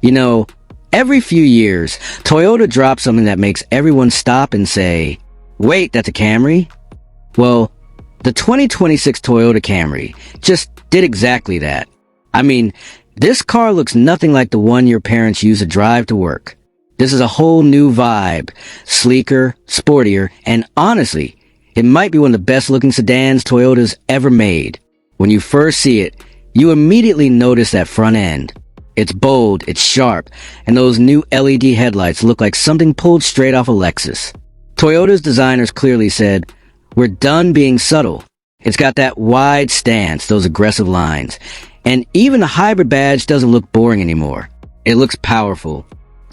You know, every few years, Toyota drops something that makes everyone stop and say, wait, that's a Camry? Well, the 2026 Toyota Camry just did exactly that. I mean, this car looks nothing like the one your parents used to drive to work. This is a whole new vibe, sleeker, sportier, and honestly, it might be one of the best looking sedans Toyota's ever made. When you first see it, you immediately notice that front end. It's bold, it's sharp, and those new LED headlights look like something pulled straight off a Lexus. Toyota's designers clearly said, we're done being subtle. It's got that wide stance, those aggressive lines, and even the hybrid badge doesn't look boring anymore. It looks powerful,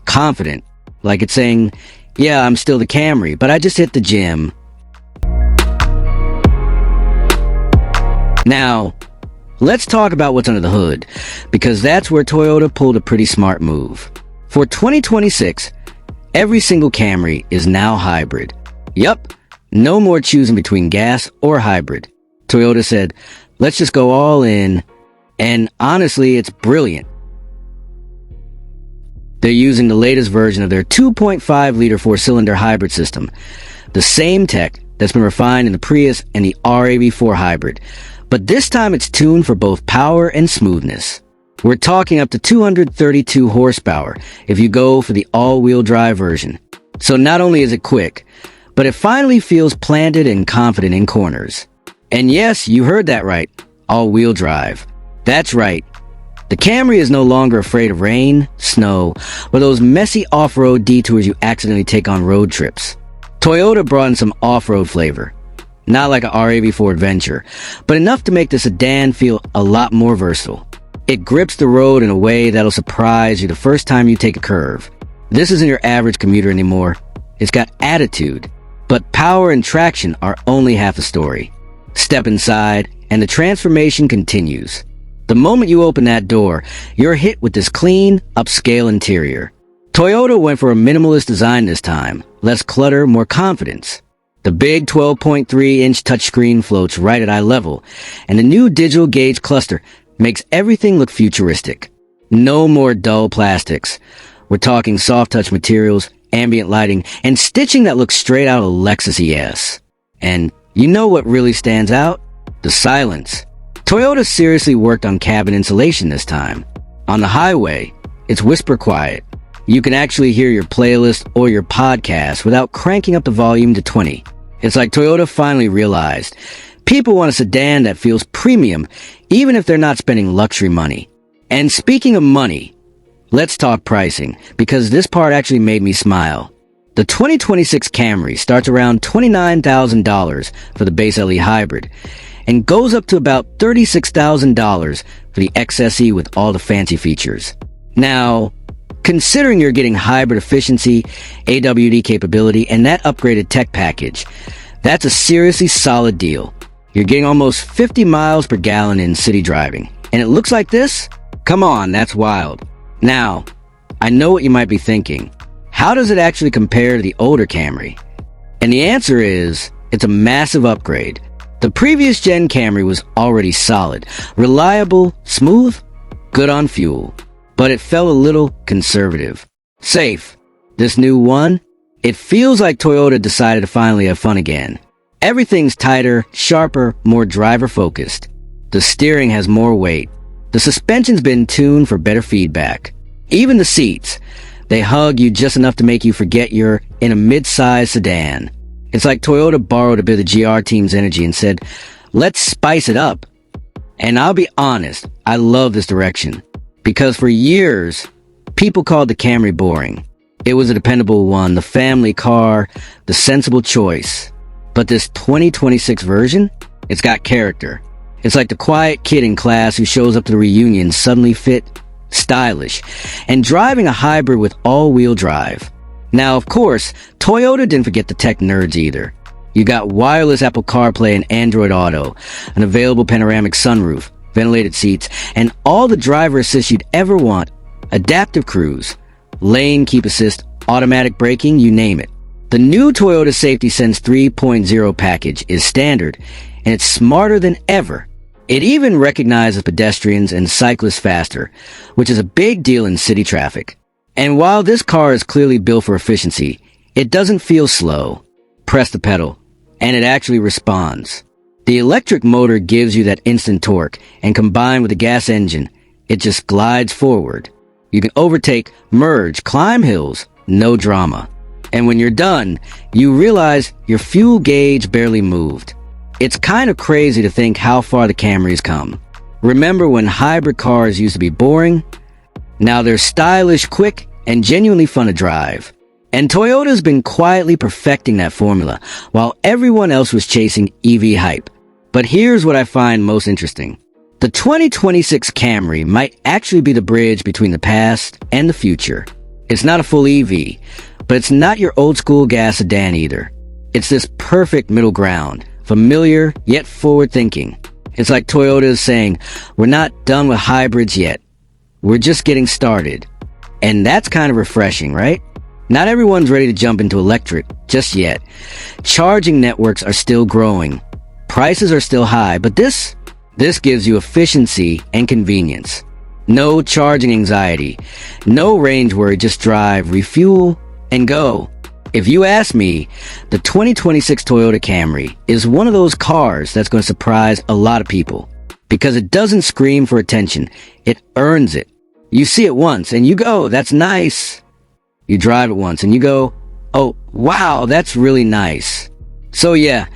confident, like it's saying, yeah, I'm still the Camry, but I just hit the gym. Now, let's talk about what's under the hood, because that's where Toyota pulled a pretty smart move. For 2026, every single Camry is now hybrid. Yup, no more choosing between gas or hybrid. Toyota said, let's just go all in, and honestly, it's brilliant. They're using the latest version of their 2.5-liter four-cylinder hybrid system, the same tech that's been refined in the Prius and the RAV4 hybrid, but this time it's tuned for both power and smoothness. We're talking up to 232 horsepower if you go for the all-wheel drive version. So not only is it quick, but it finally feels planted and confident in corners. And yes, you heard that right, all-wheel drive. That's right. The Camry is no longer afraid of rain, snow, or those messy off-road detours you accidentally take on road trips. Toyota brought in some off-road flavor. Not like a RAV4 adventure, but enough to make the sedan feel a lot more versatile. It grips the road in a way that'll surprise you the first time you take a curve. This isn't your average commuter anymore. It's got attitude. But power and traction are only half the story. Step inside, and the transformation continues. The moment you open that door, you're hit with this clean, upscale interior. Toyota went for a minimalist design this time. Less clutter, more confidence. The big 12.3-inch touchscreen floats right at eye level, and the new digital gauge cluster makes everything look futuristic. No more dull plastics. We're talking soft-touch materials, ambient lighting, and stitching that looks straight out of Lexus ES. And you know what really stands out? The silence. Toyota seriously worked on cabin insulation this time. On the highway, it's whisper quiet. You can actually hear your playlist or your podcast without cranking up the volume to 20. It's like Toyota finally realized people want a sedan that feels premium, even if they're not spending luxury money. And speaking of money, let's talk pricing, because this part actually made me smile. The 2026 Camry starts around $29,000 for the base LE hybrid, and goes up to about $36,000 for the XSE with all the fancy features. Now, considering you're getting hybrid efficiency, AWD capability, and that upgraded tech package, that's a seriously solid deal. You're getting almost 50 miles per gallon in city driving. And it looks like this? Come on, that's wild. Now, I know what you might be thinking. How does it actually compare to the older Camry? And the answer is, it's a massive upgrade. The previous gen Camry was already solid, reliable, smooth, good on fuel. But it felt a little conservative. Safe. This new one? It feels like Toyota decided to finally have fun again. Everything's tighter, sharper, more driver-focused. The steering has more weight. The suspension's been tuned for better feedback. Even the seats. They hug you just enough to make you forget you're in a midsize sedan. It's like Toyota borrowed a bit of the GR team's energy and said, let's spice it up. And I'll be honest, I love this direction. Because for years, people called the Camry boring. It was a dependable one, the family car, the sensible choice. But this 2026 version, it's got character. It's like the quiet kid in class who shows up to the reunion suddenly fit, stylish, and driving a hybrid with all-wheel drive. Now, of course, Toyota didn't forget the tech nerds either. You got wireless Apple CarPlay and Android Auto, an available panoramic sunroof, ventilated seats, and all the driver assist you'd ever want, adaptive cruise, lane keep assist, automatic braking, you name it. The new Toyota Safety Sense 3.0 package is standard, and it's smarter than ever. It even recognizes pedestrians and cyclists faster, which is a big deal in city traffic. And while this car is clearly built for efficiency, it doesn't feel slow. Press the pedal, and it actually responds. The electric motor gives you that instant torque, and combined with the gas engine, it just glides forward. You can overtake, merge, climb hills, no drama. And when you're done, you realize your fuel gauge barely moved. It's kind of crazy to think how far the Camry's come. Remember when hybrid cars used to be boring? Now they're stylish, quick, and genuinely fun to drive. And Toyota's been quietly perfecting that formula, while everyone else was chasing EV hype. But here's what I find most interesting. The 2026 Camry might actually be the bridge between the past and the future. It's not a full EV, but it's not your old school gas sedan either. It's this perfect middle ground, familiar yet forward-thinking. It's like Toyota is saying, we're not done with hybrids yet. We're just getting started. And that's kind of refreshing, right? Not everyone's ready to jump into electric just yet. Charging networks are still growing. Prices are still high, but this gives you efficiency and convenience. No charging anxiety. No range worry, just drive, refuel, and go. If you ask me, the 2026 Toyota Camry is one of those cars that's going to surprise a lot of people. Because it doesn't scream for attention. It earns it. You see it once and you go, that's nice. You drive it once and you go, oh, wow, that's really nice. So yeah,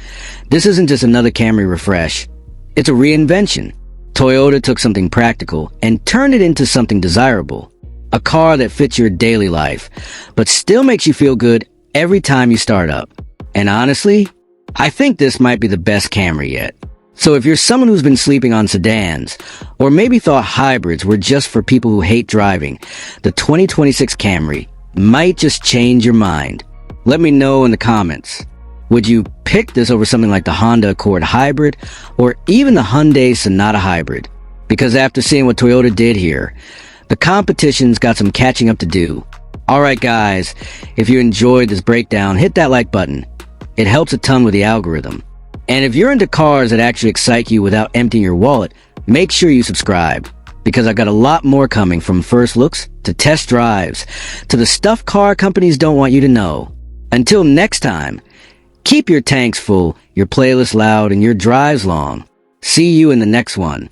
this isn't just another Camry refresh. It's a reinvention. Toyota took something practical and turned it into something desirable. A car that fits your daily life, but still makes you feel good every time you start up. And honestly, I think this might be the best Camry yet. So if you're someone who's been sleeping on sedans, or maybe thought hybrids were just for people who hate driving, the 2026 Camry might just change your mind. Let me know in the comments. Would you pick this over something like the Honda Accord Hybrid or even the Hyundai Sonata Hybrid? Because after seeing what Toyota did here, the competition's got some catching up to do. Alright guys, if you enjoyed this breakdown, hit that like button. It helps a ton with the algorithm. And if you're into cars that actually excite you without emptying your wallet, make sure you subscribe. Because I got a lot more coming, from first looks to test drives to the stuff car companies don't want you to know. Until next time, keep your tanks full, your playlist loud, and your drives long. See you in the next one.